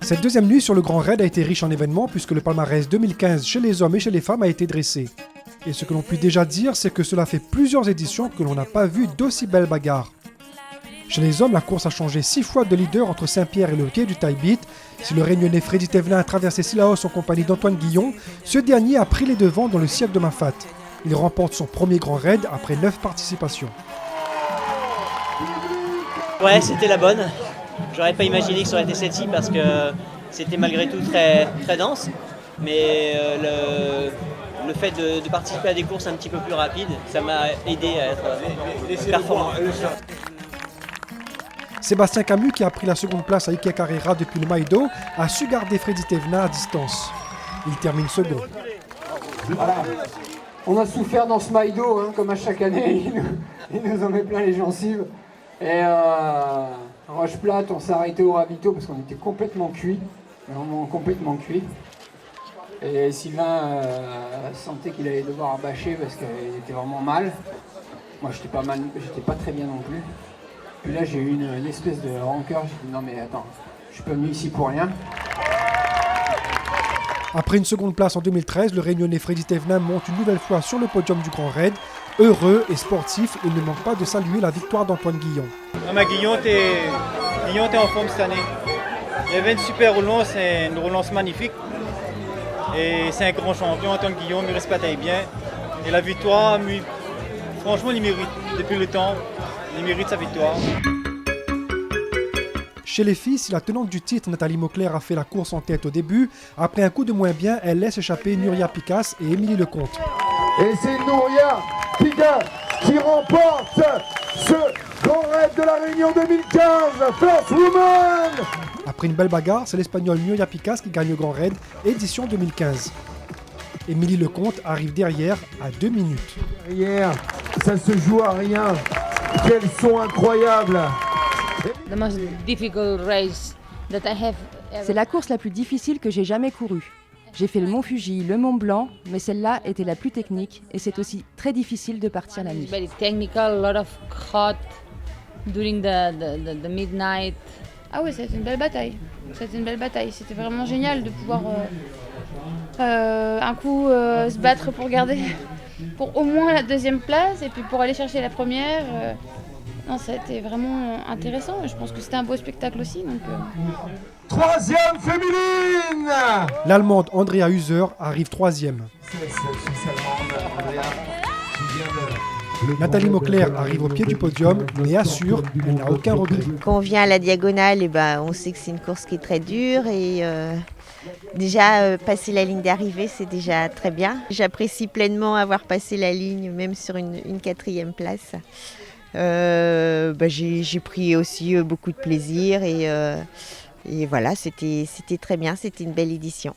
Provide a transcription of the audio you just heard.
Cette deuxième nuit sur le Grand Raid a été riche en événements puisque le palmarès 2015 chez les hommes et chez les femmes a été dressé. Et ce que l'on peut déjà dire, c'est que cela fait plusieurs éditions que l'on n'a pas vu d'aussi belles bagarres. Chez les hommes, la course a changé 6 fois de leader entre Saint-Pierre et le quai du Tailbit. Si le Réunionnais Freddy Thévenin a traversé Sillaos en compagnie d'Antoine Guillon, ce dernier a pris les devants dans le siècle de Mafat. Il remporte son premier Grand Raid après 9 participations. Ouais, c'était la bonne. J'aurais pas imaginé que ça aurait été celle-ci parce que c'était malgré tout très, très dense. Mais le fait de participer à des courses un petit peu plus rapides, ça m'a aidé à être performant. Sébastien Camus, qui a pris la seconde place à Ike Carrera depuis le Maïdo, a su garder Freddy Thévenin à distance. Il termine second. Voilà. On a souffert dans ce Maïdo, hein, comme à chaque année, il nous en met plein les gencives. Et Roche Plate, on s'est arrêté au ravito parce qu'on était complètement cuit, vraiment complètement cuit. Et Sylvain sentait qu'il allait devoir bâcher parce qu'il était vraiment mal. Moi, j'étais pas très bien non plus. Puis là, j'ai eu une espèce de rancœur. J'ai dit non mais attends, je suis pas venu ici pour rien. Après une seconde place en 2013, le Réunionnais Freddy Thévenin monte une nouvelle fois sur le podium du Grand Raid. Heureux et sportif, il ne manque pas de saluer la victoire d'Antoine Guillon. Guillon était en forme cette année. Il avait une super relance, c'est une relance magnifique. Et c'est un grand champion, Antoine Guillon, il respecte bien. Et la victoire, franchement, il mérite. Depuis le temps, il mérite sa victoire. Chez les filles, si la tenante du titre, Nathalie Mauclair, a fait la course en tête au début, après un coup de moins bien, elle laisse échapper Nuria Picasse et Émilie Lecomte. Et c'est Nuria Picasse qui remporte ce Grand Raid de la Réunion 2015, First Woman. Après une belle bagarre, c'est l'Espagnole Nuria Picasse qui gagne le Grand Raid, édition 2015. Émilie Lecomte arrive derrière à 2 minutes. Derrière, ça se joue à rien. Quels sont incroyables. C'est la course la plus difficile que j'ai jamais courue. J'ai fait le Mont Fuji, le Mont Blanc, mais celle-là était la plus technique et c'est aussi très difficile de partir la nuit. Very technical, a lot of hot during the midnight. Ah oui, c'était une belle bataille. C'était une belle bataille. C'était vraiment génial de pouvoir un coup se battre pour garder pour au moins la deuxième place et puis pour aller chercher la première. Non, ça a été vraiment intéressant. Je pense que c'était un beau spectacle aussi. Donc, Troisième féminine. L'Allemande Andrea Huser arrive troisième. Nathalie Mauclair arrive au pied du podium, mais assure, elle n'a aucun regret. Quand on vient à la diagonale, on sait que c'est une course qui est très dure et déjà passer la ligne d'arrivée, c'est déjà très bien. J'apprécie pleinement avoir passé la ligne, même sur une 4e place. J'ai pris aussi beaucoup de plaisir et voilà, c'était très bien, c'était une belle édition.